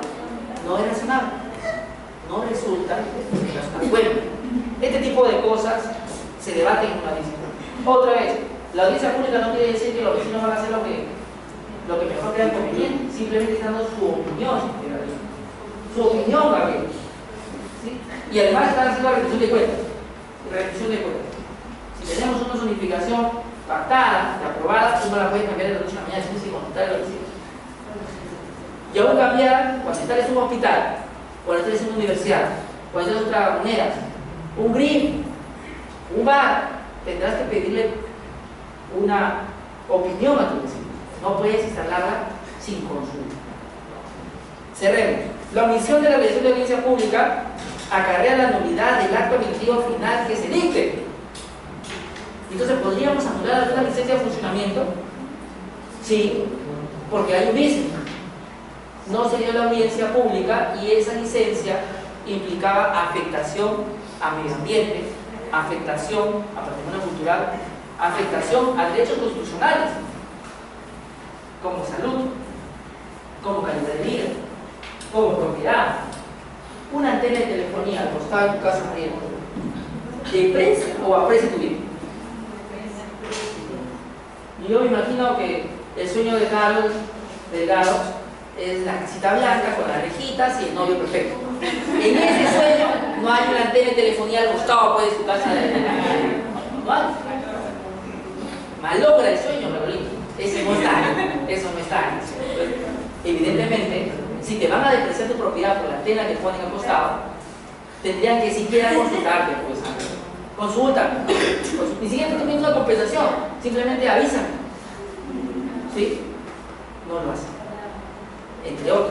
No es razonable. No resulta razonable. Bueno, este tipo de cosas se debaten en una audiencia pública. Otra vez, la audiencia pública no quiere decir que los vecinos van a hacer lo que mejor crean conveniente, simplemente dando su opinión. su opinión, Gabriel. ¿Sí? Y además están haciendo la rendición de cuentas. Si tenemos una zonificación pactada y aprobada, tú no la puedes cambiar de la noche a la mañana, tienes que consultar lo que decir. Y aún cambiar, cuando instales un hospital, cuando instales una universidad, cuando instales otra moneda, un green, un bar, tendrás que pedirle una opinión a tu vecino. No puedes instalarla sin consulta. Cerremos. La omisión de la realización de audiencia pública acarrea la nulidad del acto administrativo final que se dicte. Entonces, ¿podríamos anular alguna licencia de funcionamiento? Sí, porque hay un vicio. No se dio la audiencia pública y esa licencia implicaba afectación a medio ambiente, afectación a patrimonio cultural, afectación a derechos constitucionales, como salud, como calidad de vida, como propiedad. Una antena de telefonía al costado de tu casa, María, ¿de precio o a precio tu bien? Yo me imagino que el sueño de Carlos Delgado es la casita blanca con las rejitas y el novio perfecto. En ese sueño no hay una antena de telefonía al costado pues, de su casa. No hay. Malogra el sueño, Carolina. Eso no está. Evidentemente, si te van a depreciar tu propiedad por la antena que ponen al costado, tendrían que siquiera consultarte, pues. Consúltame. Ni siquiera te pidiendo una compensación, simplemente avísame. ¿Sí? No lo hacen. Entre otros.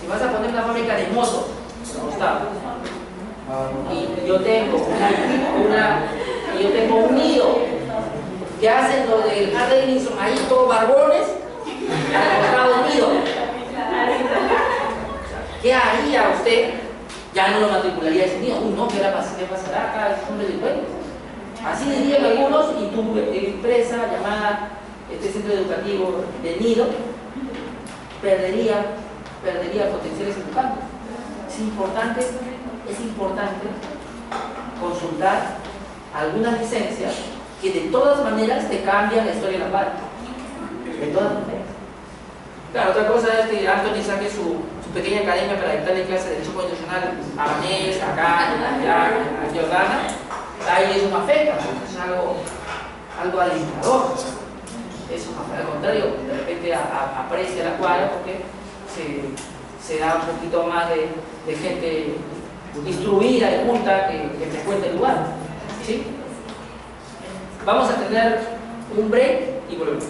Si vas a poner una fábrica de motos al costado, y yo tengo un nido que hacen lo del Harley Davidson, ahí todos barbones, al costado del nido. ¿Qué haría usted? Ya no lo matricularía ese nido. Uy, no, ¿qué pasará acá? Es un delincuente. Así dirían algunos, y tu empresa llamada Centro Educativo del Nido perdería potenciales educantes. Es importante consultar algunas licencias que de todas maneras te cambian la historia de la patria. De todas maneras. Claro, otra cosa es que Anthony saque su pequeña academia para dictarle clases de Derecho Constitucional a Vanés, acá, allá, a Jordana. Ahí eso no afecta, es algo alentador. Eso no afecta, al contrario, de repente aprecia la cuadra porque se da un poquito más de gente instruida y culta que frecuenta el lugar. ¿Sí? Vamos a tener un break y volvemos.